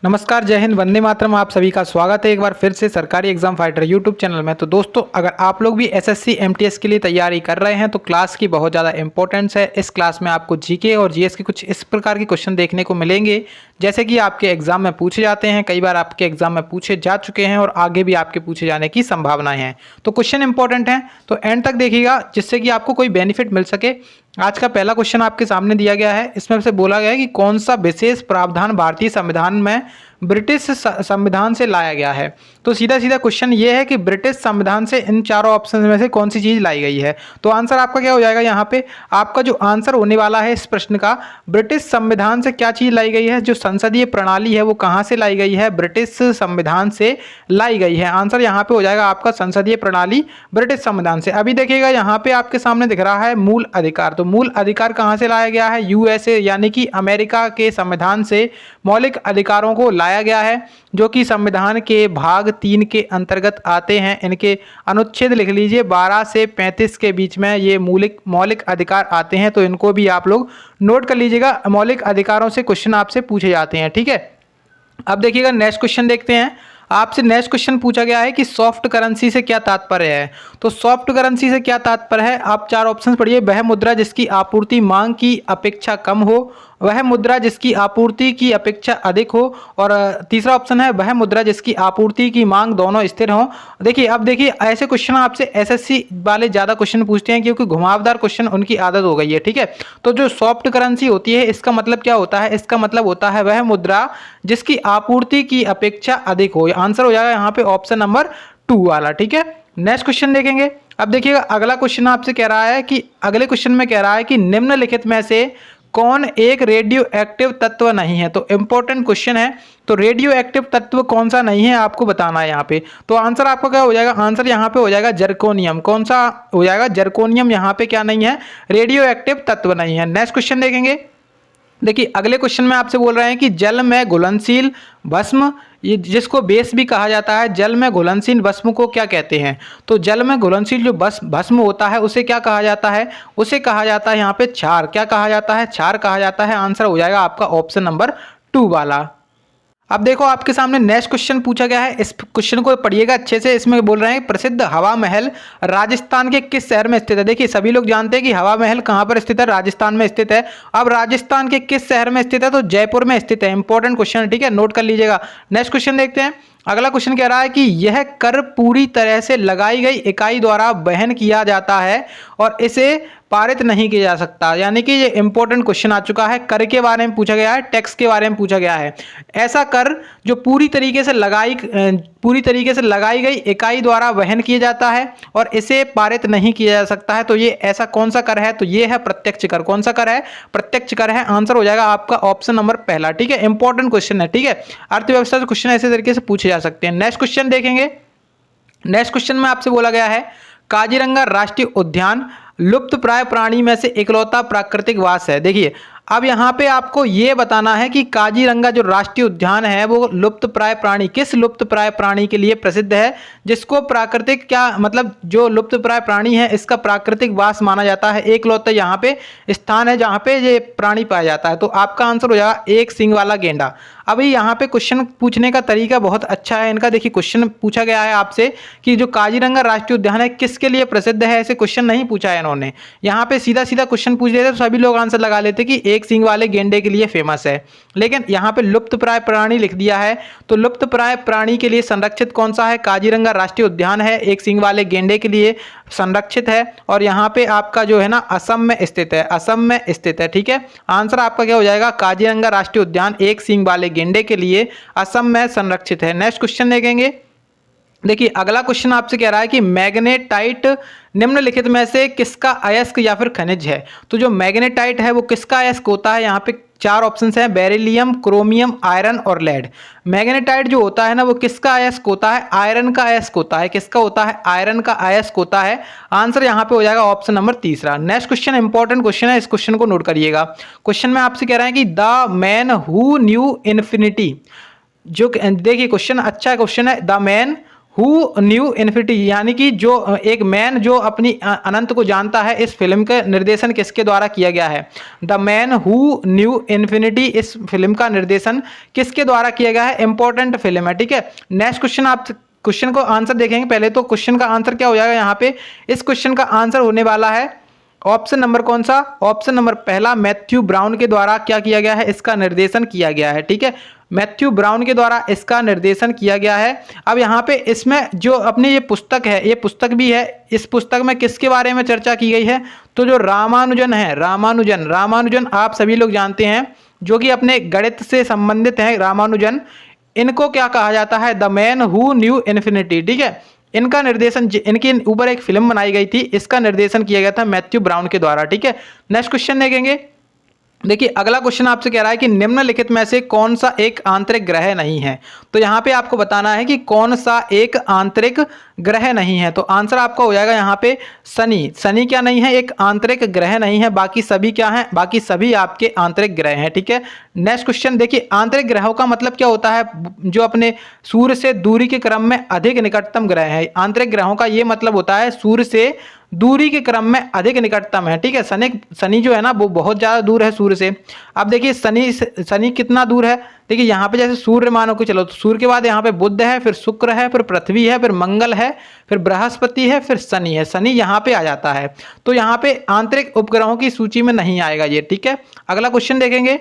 नमस्कार, जय हिंद, वंदे मातरम। आप सभी का स्वागत है एक बार फिर से सरकारी एग्जाम फाइटर यूट्यूब चैनल में। तो दोस्तों, अगर आप लोग भी एसएससी एमटीएस के लिए तैयारी कर रहे हैं तो क्लास की बहुत ज़्यादा इंपॉर्टेंस है। इस क्लास में आपको जीके और जीएस के कुछ इस प्रकार के क्वेश्चन देखने को मिलेंगे जैसे कि आपके एग्जाम में पूछे जाते हैं, कई बार आपके एग्जाम में पूछे जा चुके हैं और आगे भी आपके पूछे जाने की संभावनाएं हैं। तो क्वेश्चन इंपॉर्टेंट हैं, तो एंड तक देखिएगा जिससे कि आपको कोई बेनिफिट मिल सके। आज का पहला क्वेश्चन आपके सामने दिया गया है। इसमें से बोला गया है कि कौन सा विशेष प्रावधान भारतीय संविधान में ब्रिटिश संविधान से लाया गया है। तो सीधा सीधा क्वेश्चन ये है कि ब्रिटिश संविधान से इन चारों ऑप्शन में से कौन सी चीज़ लाई गई है। तो आंसर आपका क्या हो जाएगा, यहाँ पे आपका जो आंसर होने वाला है इस प्रश्न का, ब्रिटिश संविधान से क्या चीज़ लाई गई है, जो संसदीय प्रणाली है वो कहाँ से लाई गई है, ब्रिटिश संविधान से लाई गई है। आंसर यहाँ पे हो जाएगा आपका संसदीय प्रणाली ब्रिटिश संविधान से। अभी देखिएगा यहाँ पे आपके सामने दिख रहा है मूल अधिकार। तो मूल अधिकार कहाँ से लाया गया है, यूएसए यानी कि अमेरिका के संविधान से मौलिक अधिकारों को लाया गया है, जो कि संविधान के भाग 3 के अंतर्गत आते हैं। इनके अनुच्छेद लिख लीजिए 12 से 35 के बीच में ये मौलिक अधिकार आते हैं, तो इनको भी आप लोग नोट कर लीजिएगा। मौलिक अधिकारों से क्वेश्चन आपसे पूछे जाते हैं, ठीक है। अब देखिएगा नेक्स्ट क्वेश्चन देखते हैं। आपसे नेक्स्ट क्वेश्चन पूछा गया है कि सॉफ्ट करेंसी से क्या तात्पर्य है। तो सॉफ्ट करेंसी से क्या तात्पर्य है, आप चार ऑप्शन पढ़िए। वह मुद्रा जिसकी आपूर्ति मांग की अपेक्षा कम हो, वह मुद्रा जिसकी आपूर्ति की अपेक्षा अधिक हो, और तीसरा ऑप्शन है वह मुद्रा जिसकी आपूर्ति की मांग दोनों स्थिर हो। देखिए, अब देखिए ऐसे क्वेश्चन आपसे एसएससी वाले ज़्यादा क्वेश्चन पूछते हैं क्योंकि घुमावदार क्वेश्चन उनकी आदत हो गई है, ठीक है। तो जो सॉफ्ट करेंसी होती है इसका मतलब क्या होता है, इसका मतलब होता है वह मुद्रा जिसकी आपूर्ति की अपेक्षा अधिक हो। आंसर हो जाएगा यहाँ पे ऑप्शन नंबर 2 वाला, ठीक है। नेक्स्ट क्वेश्चन देखेंगे। अब देखिएगा अगला क्वेश्चन आपसे कह रहा है कि अगले क्वेश्चन में कह रहा है कि निम्नलिखित में से कौन एक रेडियो एक्टिव तत्व नहीं है। तो इंपॉर्टेंट क्वेश्चन है। तो रेडियो एक्टिव तत्व कौन सा नहीं है आपको बताना है यहाँ पे। तो आंसर आपका क्या हो जाएगा, आंसर यहाँ पे हो जाएगा जर्कोनियम। कौन सा हो जाएगा, जर्कोनियम यहाँ पे क्या नहीं है, रेडियो एक्टिव तत्व नहीं है। नेक्स्ट क्वेश्चन देखेंगे। देखिए अगले क्वेश्चन में आपसे बोल रहे हैं कि जल में घुलनशील भस्म, ये जिसको बेस भी कहा जाता है, जल में घुलनशील भस्म को क्या कहते हैं। तो जल में घुलनशील जो भस्म होता है उसे क्या कहा जाता है, उसे कहा जाता है यहाँ पे क्षार। क्या कहा जाता है, क्षार कहा जाता है। आंसर हो जाएगा आपका ऑप्शन नंबर 2 वाला। अब देखो आपके सामने नेक्स्ट क्वेश्चन पूछा गया है, इस क्वेश्चन को पढ़िएगा अच्छे से। इसमें बोल रहे हैं प्रसिद्ध हवा महल राजस्थान के किस शहर में स्थित है। देखिए सभी लोग जानते हैं कि हवा महल कहाँ पर स्थित है, राजस्थान में स्थित है। अब राजस्थान के किस शहर में स्थित है, तो जयपुर में स्थित है। इंपॉर्टेंट क्वेश्चन है, ठीक है, नोट कर लीजिएगा। नेक्स्ट क्वेश्चन देखते हैं। अगला क्वेश्चन कह रहा है कि यह कर पूरी तरह से लगाई गई इकाई द्वारा वहन किया जाता है और इसे पारित नहीं किया जा सकता। यानी कि ये इंपॉर्टेंट क्वेश्चन आ चुका है, कर के बारे में पूछा गया है, टैक्स के बारे में पूछा गया है। ऐसा कर जो पूरी तरीके से लगाई गई इकाई द्वारा वहन किया जाता है और इसे पारित नहीं किया जा सकता है। तो ये ऐसा कौन सा कर है, तो ये है प्रत्यक्ष कर। कौन सा कर है, प्रत्यक्ष कर है। आंसर हो जाएगा आपका ऑप्शन नंबर पहला, ठीक है। इंपॉर्टेंट क्वेश्चन है, ठीक है। अर्थव्यवस्था से क्वेश्चन ऐसे तरीके से पूछे जा सकते हैं। नेक्स्ट क्वेश्चन देखेंगे। नेक्स्ट क्वेश्चन में आपसे बोला गया है काजीरंगा राष्ट्रीय उद्यान लुप्त प्राय प्राणी में से इकलौता प्राकृतिक वास है। देखिए अब यहाँ पे आपको ये बताना है कि काजीरंगा जो राष्ट्रीय उद्यान है वो लुप्त प्राय प्राणी, किस लुप्त प्राय प्राणी के लिए प्रसिद्ध है, जिसको प्राकृतिक क्या मतलब जो लुप्त प्राय प्राणी है इसका प्राकृतिक वास माना जाता है। एकलौता यहाँ पे स्थान है जहाँ पे ये प्राणी पाया जाता है। तो आपका आंसर हो जाएगा एक सींग वाला गेंडा। अभी यहाँ पे क्वेश्चन पूछने का तरीका बहुत अच्छा है इनका। देखिए क्वेश्चन पूछा गया है आपसे कि जो काजीरंगा राष्ट्रीय उद्यान है किसके लिए प्रसिद्ध है, ऐसे क्वेश्चन नहीं पूछा है इन्होंने। यहाँ पे सीधा सीधा क्वेश्चन पूछ लेते तो सभी लोग आंसर लगा लेते कि एक सींग वाले गेंडे के लिए फेमस है, लेकिन यहाँ पे लुप्त प्राय प्राणी लिख दिया है। तो लुप्त प्राय प्राणी के लिए संरक्षित कौन सा है, काजीरंगा राष्ट्रीय उद्यान है, एक सींग वाले गेंडे के लिए संरक्षित है। और यहाँ पे आपका जो है ना असम में स्थित है, असम में स्थित है, ठीक है। आंसर आपका क्या हो जाएगा, काजीरंगा राष्ट्रीय उद्यान एक सींग वाले गेंडे के लिए असम में संरक्षित है। नेक्स्ट क्वेश्चन देखेंगे। देखिए अगला क्वेश्चन आपसे कह रहा है कि मैग्नेटाइट निम्नलिखित में से किसका अयस्क या फिर खनिज है। तो जो मैग्नेटाइट है वो किसका अयस्क होता है, यहाँ पे चार ऑप्शंस हैं, बेरिलियम, क्रोमियम, आयरन और लेड। मैग्नेटाइट जो होता है ना वो किसका अयस्क होता है, आयरन का अयस्क होता है। किसका होता है, आयरन का अयस्क होता है। आंसर यहाँ पे हो जाएगा ऑप्शन नंबर तीसरा। नेक्स्ट क्वेश्चन इंपॉर्टेंट क्वेश्चन है, इस क्वेश्चन को नोट करिएगा। क्वेश्चन में आपसे कह रहे हैं कि the man who knew infinity, जो देखिए क्वेश्चन अच्छा क्वेश्चन है, the man who knew infinity, यानी कि जो एक मैन जो अपनी अनंत को जानता है, इस फिल्म का निर्देशन किसके द्वारा किया गया है? The man who knew infinity, इस फिल्म का निर्देशन किसके द्वारा किया गया है? इंपॉर्टेंट फिल्म है, ठीक है। नेक्स्ट क्वेश्चन, आप क्वेश्चन को आंसर देखेंगे। पहले तो क्वेश्चन का आंसर क्या हो जाएगा यहाँ पे? इस क्वेश्चन का आंसर होने वाला है ऑप्शन नंबर कौन सा? ऑप्शन नंबर पहला, मैथ्यू ब्राउन के द्वारा क्या किया गया है? इसका निर्देशन किया गया है, ठीक है। मैथ्यू ब्राउन के द्वारा इसका निर्देशन किया गया है। अब यहाँ पे इसमें जो अपनी ये पुस्तक है, ये पुस्तक भी है, इस पुस्तक में किसके बारे में चर्चा की गई है? तो जो रामानुजन है, रामानुजन आप सभी लोग जानते हैं, जो कि अपने गणित से संबंधित हैं रामानुजन। इनको क्या कहा जाता है? The man who knew infinity, ठीक है। इनका निर्देशन, इनके ऊपर एक फिल्म बनाई गई थी, इसका निर्देशन किया गया था मैथ्यू ब्राउन के द्वारा, ठीक है। नेक्स्ट क्वेश्चन देखेंगे। देखिए अगला क्वेश्चन आपसे कह रहा है कि निम्नलिखित में से कौन सा एक आंतरिक ग्रह नहीं है? तो यहाँ पे आपको बताना है कि कौन सा एक आंतरिक ग्रह नहीं है। तो आंसर आपका हो जाएगा यहाँ पे शनि। शनि क्या नहीं है? एक आंतरिक ग्रह नहीं है। बाकी सभी क्या है? बाकी सभी आपके आंतरिक ग्रह हैं, ठीक है। नेक्स्ट क्वेश्चन देखिए, आंतरिक ग्रहों का मतलब क्या होता है? जो अपने सूर्य से दूरी के क्रम में अधिक निकटतम ग्रह है। आंतरिक ग्रहों का ये मतलब होता है सूर्य से दूरी के क्रम में अधिक निकटतम है, ठीक है। शनि जो है ना, वो बहुत ज़्यादा दूर है सूर्य से। अब देखिए शनि कितना दूर है? देखिए यहाँ पे जैसे सूर्य मानो कि चलो, तो सूर्य के बाद यहाँ पे बुध है, फिर शुक्र है, फिर पृथ्वी है, फिर मंगल है, फिर बृहस्पति है, फिर शनि है। शनि यहाँ पे आ जाता है, तो यहाँ पे आंतरिक उपग्रहों की सूची में नहीं आएगा ये, ठीक है। अगला क्वेश्चन देखेंगे।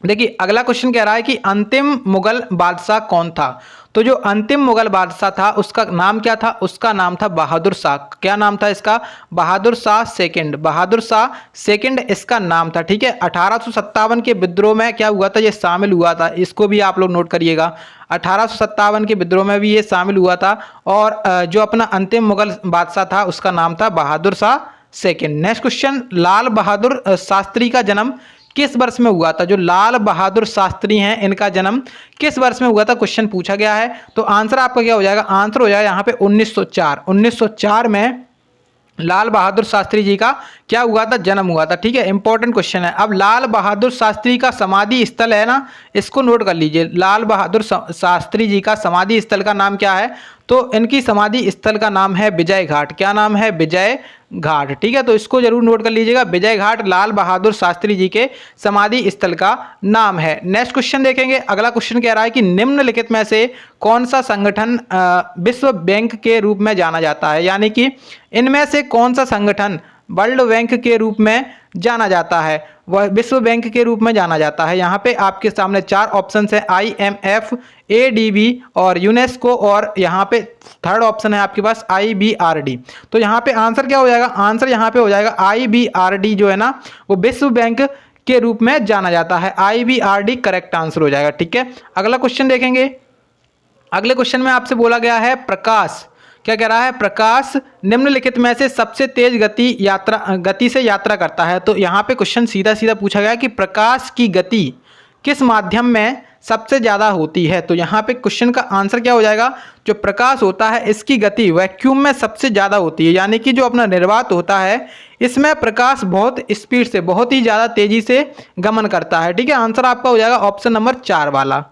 देखिए अगला क्वेश्चन कह रहा है कि अंतिम मुगल बादशाह कौन था? तो जो अंतिम मुगल बादशाह था उसका नाम क्या था? उसका नाम था बहादुर शाह। क्या नाम था इसका? बहादुर शाह सेकंड। बहादुर शाह सेकंड इसका नाम था, ठीक है। 1857 के विद्रोह में क्या हुआ था? ये शामिल हुआ था, इसको भी आप लोग नोट करिएगा। 1857 के विद्रोह में भी ये शामिल हुआ था। और जो अपना अंतिम मुगल बादशाह था उसका नाम था Bahadur Shah second. Next question, Lal Bahadur Shastri का जन्म किस वर्ष में हुआ था? जो लाल बहादुर शास्त्री हैं, इनका जन्म किस वर्ष में हुआ था? क्वेश्चन पूछा गया है। तो आंसर आपका क्या हो जाएगा? आंसर हो जाएगा यहाँ पे 1904। 1904 में लाल बहादुर शास्त्री जी का क्या हुआ था? जन्म हुआ था, ठीक है। इंपॉर्टेंट क्वेश्चन है। अब लाल बहादुर शास्त्री का समाधि स्थल है ना, इसको नोट कर लीजिए। लाल बहादुर शास्त्री जी का समाधि स्थल का नाम क्या है? तो इनकी समाधि स्थल का नाम है विजय घाट। क्या नाम है? विजय घाट, ठीक है। तो इसको जरूर नोट कर लीजिएगा, विजय घाट लाल बहादुर शास्त्री जी के समाधि स्थल का नाम है। नेक्स्ट क्वेश्चन देखेंगे। अगला क्वेश्चन कह रहा है कि निम्नलिखित में से कौन सा संगठन विश्व बैंक के रूप में जाना जाता है? यानी कि इनमें से कौन सा संगठन वर्ल्ड बैंक के रूप में जाना जाता है? वह विश्व बैंक के रूप में जाना जाता है। यहाँ पे आपके सामने 4 ऑप्शन है, IMF, ADB और यूनेस्को, और यहाँ पे थर्ड ऑप्शन है आपके पास IBRD। तो यहाँ पे आंसर क्या हो जाएगा? आंसर यहाँ पे हो जाएगा IBRD, जो है ना वो विश्व बैंक के रूप में जाना जाता है। IBRD करेक्ट आंसर हो जाएगा, ठीक है। अगला क्वेश्चन देखेंगे। अगले क्वेश्चन में आपसे बोला गया है प्रकाश, क्या कह रहा है? प्रकाश निम्नलिखित में से सबसे तेज गति से यात्रा करता है। तो यहाँ पे क्वेश्चन सीधा सीधा पूछा गया कि प्रकाश की गति किस माध्यम में सबसे ज़्यादा होती है? तो यहाँ पे क्वेश्चन का आंसर क्या हो जाएगा? जो प्रकाश होता है इसकी गति वैक्यूम में सबसे ज़्यादा होती है, यानी कि जो अपना निर्वात होता है इसमें प्रकाश बहुत स्पीड से, बहुत ही ज़्यादा तेजी से गमन करता है, ठीक है। आंसर आपका हो जाएगा ऑप्शन नंबर 4 वाला।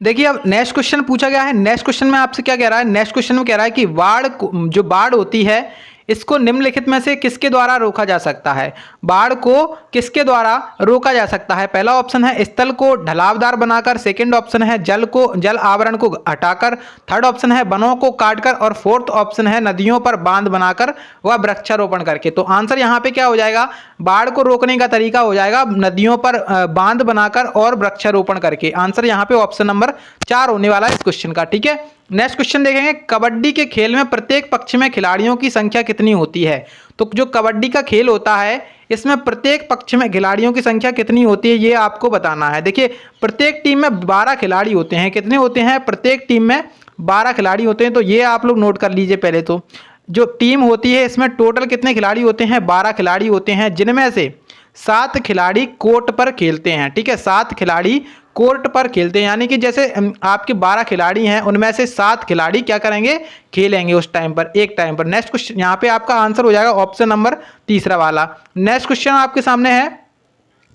देखिए अब नेक्स्ट क्वेश्चन पूछा गया है। नेक्स्ट क्वेश्चन में आपसे क्या कह रहा है? नेक्स्ट क्वेश्चन में कह रहा है कि जो बाढ़ होती है इसको निम्नलिखित में से किसके द्वारा रोका जा सकता है? बाढ़ को किसके द्वारा रोका जा सकता है? पहला ऑप्शन है स्थल को ढलावदार बनाकर, सेकंड ऑप्शन है जल आवरण को हटाकर, थर्ड ऑप्शन है वनों को काटकर, और फोर्थ ऑप्शन है नदियों पर बांध बनाकर व वृक्षारोपण करके। तो आंसर यहाँ पे क्या हो जाएगा? बाढ़ को रोकने का तरीका हो जाएगा नदियों पर बांध बनाकर और वृक्षारोपण करके। आंसर यहाँ पे ऑप्शन नंबर 4 होने वाला है इस क्वेश्चन का, ठीक है। नेक्स्ट क्वेश्चन देखेंगे। कबड्डी के खेल में प्रत्येक पक्ष में खिलाड़ियों की संख्या कितनी होती है? तो जो कबड्डी का खेल होता है इसमें प्रत्येक पक्ष में खिलाड़ियों की संख्या कितनी होती है, ये आपको बताना है। देखिए प्रत्येक टीम में 12 खिलाड़ी होते हैं। कितने होते हैं? प्रत्येक टीम में 12 खिलाड़ी होते हैं। तो ये आप लोग नोट कर लीजिए। पहले तो जो टीम होती है इसमें टोटल कितने खिलाड़ी होते हैं? 12 खिलाड़ी होते हैं, जिनमें से 7 खिलाड़ी कोर्ट पर खेलते हैं, ठीक है। 7 खिलाड़ी कोर्ट पर खेलते हैं, यानी कि जैसे आपके 12 खिलाड़ी हैं उनमें से 7 खिलाड़ी क्या करेंगे? खेलेंगे उस टाइम पर, एक टाइम पर। नेक्स्ट क्वेश्चन यहाँ पे आपका आंसर हो जाएगा ऑप्शन नंबर 3 वाला। नेक्स्ट क्वेश्चन आपके सामने है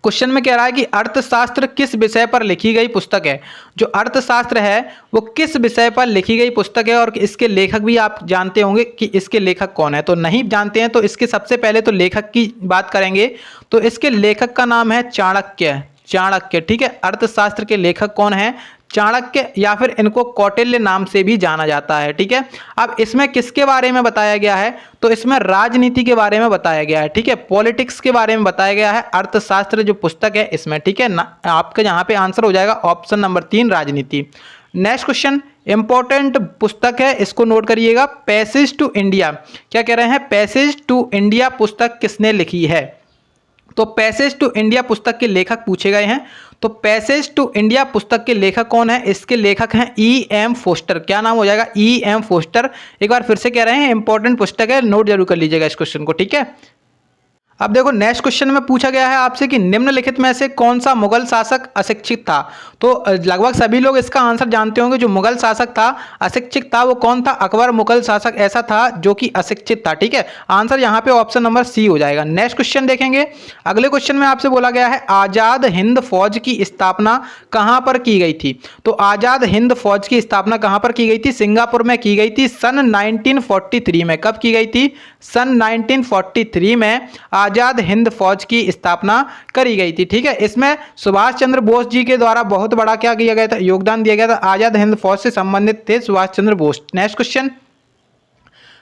क्वेश्चन में कह रहा है कि अर्थशास्त्र किस विषय पर लिखी गई पुस्तक है। जो अर्थशास्त्र है वो किस विषय पर लिखी गई पुस्तक है, और इसके लेखक भी आप जानते होंगे कि इसके लेखक कौन है। तो नहीं जानते हैं तो इसके सबसे पहले तो लेखक की बात करेंगे। तो इसके लेखक का नाम है चाणक्य। चाणक्य, ठीक है। अर्थशास्त्र के लेखक कौन है? चाणक्य, या फिर इनको कौटिल्य नाम से भी जाना जाता है, ठीक है। अब इसमें किसके बारे में बताया गया है? तो इसमें राजनीति के बारे में बताया गया है, ठीक है। पॉलिटिक्स के बारे में बताया गया है अर्थशास्त्र जो पुस्तक है इसमें, ठीक है ना। आपका यहाँ पे आंसर हो जाएगा ऑप्शन नंबर 3 राजनीति। नेक्स्ट क्वेश्चन इंपॉर्टेंट पुस्तक है, इसको नोट करिएगा। पैसेज टू इंडिया, क्या कह रहे हैं? पैसेज टू इंडिया पुस्तक किसने लिखी है? तो पैसेज टू इंडिया पुस्तक के लेखक पूछे गए हैं। तो पैसेज टू इंडिया पुस्तक के लेखक कौन है? इसके लेखक हैं E.M. फोस्टर। क्या नाम हो जाएगा? E.M. फोस्टर। एक बार फिर से कह रहे हैं इंपॉर्टेंट पुस्तक है, नोट जरूर कर लीजिएगा इस क्वेश्चन को, ठीक है। अब देखो नेक्स्ट क्वेश्चन में पूछा गया है आपसे कि निम्नलिखित में से कौन सा मुगल शासक अशिक्षित था। तो लगभग सभी लोग इसका आंसर जानते होंगे। जो मुगल शासक था अशिक्षित था वो कौन था? अकबर मुगल शासक ऐसा था जो कि अशिक्षित था, ठीक है। आंसर यहाँ पे ऑप्शन नंबर सी हो जाएगा। नेक्स्ट क्वेश्चन देखेंगे। अगले क्वेश्चन में आपसे बोला गया है आजाद हिंद फौज की स्थापना कहाँ पर की गई थी। तो आजाद हिंद फौज की स्थापना कहाँ पर की गई थी? सिंगापुर में की गई थी सन 1943 में। कब की गई थी? सन 1943 में आजाद हिंद फौज की स्थापना करी गई थी, ठीक है। इसमें सुभाष चंद्र बोस जी के द्वारा बहुत बड़ा क्या किया गया था? योगदान दिया गया था। आजाद हिंद फौज से संबंधित थे सुभाष चंद्र बोस। नेक्स्ट क्वेश्चन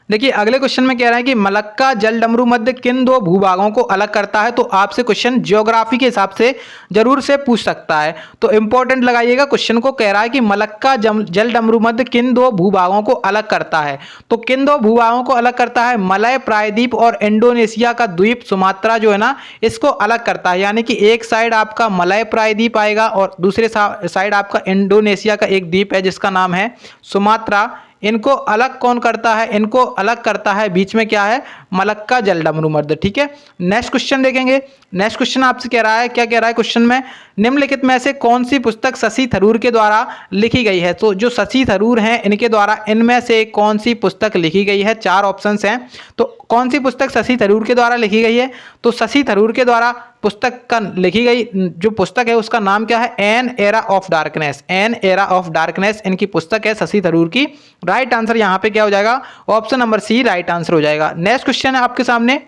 देखिए, अगले क्वेश्चन में कह रहा है कि मलक्का जल डमरू मध्य किन दो भूभागों को अलग करता है। तो आपसे क्वेश्चन ज्योग्राफी के हिसाब से जरूर से पूछ सकता है, तो इंपॉर्टेंट लगाइएगा। क्वेश्चन को कह रहा है कि मलक्का जल डमरू मध्य किन दो भूभागों को अलग करता है। तो किन दो भूभागों को अलग करता है? मलय प्रायद्वीप और इंडोनेशिया का द्वीप सुमात्रा जो है ना, इसको अलग करता है। यानी कि एक साइड आपका मलय प्रायद्वीप आएगा और दूसरे साइड आपका इंडोनेशिया का एक द्वीप है जिसका नाम है सुमात्रा। इनको अलग कौन करता है? इनको अलग करता है बीच में क्या है? मलक्का जल डमरू मध्य, ठीक है। नेक्स्ट क्वेश्चन देखेंगे। नेक्स्ट क्वेश्चन आपसे कह रहा है, क्या कह रहा है क्वेश्चन में? निम्नलिखित में से कौन सी पुस्तक शशि थरूर के द्वारा लिखी गई है। तो जो शशि थरूर हैं इनके द्वारा इनमें से कौन सी पुस्तक लिखी गई है? 4 ऑप्शंस हैं। तो कौन सी पुस्तक शशि थरूर के द्वारा लिखी गई है? तो शशि थरूर के द्वारा पुस्तक का लिखी गई जो पुस्तक है उसका नाम क्या है? An era of darkness. An era of darkness इनकी पुस्तक है शशि थरूर की। राइट आंसर यहाँ पे क्या हो जाएगा? Option number C right answer हो जाएगा। नेक्स्ट क्वेश्चन है आपके सामने।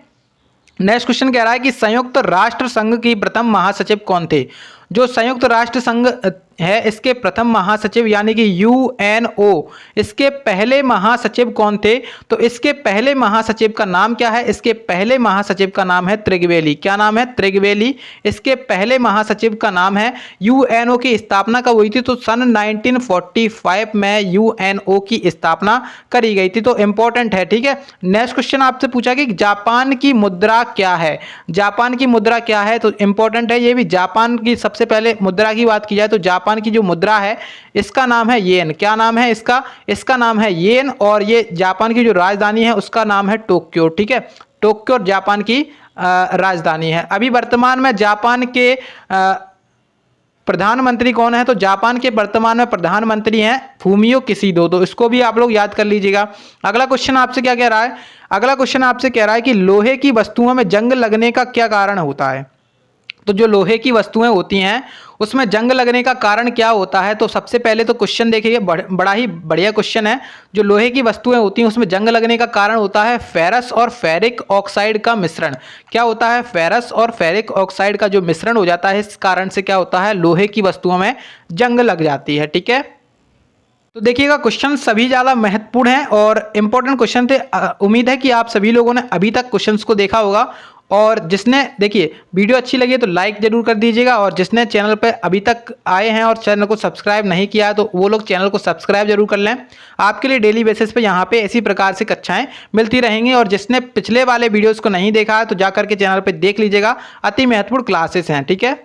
नेक्स्ट क्वेश्चन कह रहा है कि संयुक्त राष्ट्र संघ की प्रथम महासचिव कौन थे। जो संयुक्त राष्ट्र संघ है इसके प्रथम महासचिव यानी कि यूएनओ, इसके पहले महासचिव कौन थे? तो इसके पहले महासचिव का नाम क्या है? इसके पहले महासचिव का नाम है त्रिगवेली। क्या नाम है? त्रिगवेली। इसके पहले महासचिव का नाम है। यूएनओ की स्थापना कब हुई थी? तो सन 1945 में यूएनओ की स्थापना करी गई थी। तो इंपॉर्टेंट है, ठीक है। नेक्स्ट क्वेश्चन आपसे पूछा कि जापान की मुद्रा क्या है। जापान की मुद्रा क्या है? तो इंपॉर्टेंट है ये भी। जापान की सबसे पहले मुद्रा की बात की जाए तो जापान की जो मुद्रा है इसका नाम है येन। क्या नाम है इसका? इसका नाम है येन। और ये जापान की जो राजधानी है उसका नाम है टोक्यो, ठीक है। टोक्यो जापान की राजधानी है। अभी वर्तमान में जापान के प्रधानमंत्री कौन है? तो जापान के वर्तमान में प्रधानमंत्री हैं फूमियो किशिडो। तो इसको भी आप लोग याद कर लीजिएगा। अगला क्वेश्चन आपसे क्या कह रहा है? अगला क्वेश्चन आपसे कह रहा है कि लोहे की वस्तुओं में जंग लगने का क्या कारण होता है। तो जो लोहे की वस्तुएं होती हैं उसमें जंग लगने का कारण क्या होता है। तो सबसे पहले तो क्वेश्चन देखिए, बड़ा ही बढ़िया क्वेश्चन है। जो लोहे की वस्तुएं होती हैं उसमें जंग लगने का कारण होता है फेरस और फेरिक ऑक्साइड का मिश्रण। क्या होता है? फेरस और फेरिक ऑक्साइड का जो मिश्रण हो जाता है इस कारण से क्या होता है? लोहे की वस्तुओं में जंग लग जाती है, ठीक है। तो देखिएगा क्वेश्चन सभी ज़्यादा महत्वपूर्ण हैं और इंपॉर्टेंट क्वेश्चन थे। उम्मीद है कि आप सभी लोगों ने अभी तक क्वेश्चंस को देखा होगा। और जिसने देखिए वीडियो अच्छी लगी तो लाइक जरूर कर दीजिएगा, और जिसने चैनल पर अभी तक आए हैं और चैनल को सब्सक्राइब नहीं किया है तो वो लोग चैनल को सब्सक्राइब जरूर कर लें। आपके लिए डेली बेसिस पे यहाँ पे इसी प्रकार से कक्षाएं मिलती रहेंगी। और जिसने पिछले वाले वीडियोज़ को नहीं देखा है तो जा करके चैनल पर देख लीजिएगा, अति महत्वपूर्ण क्लासेस हैं, ठीक है।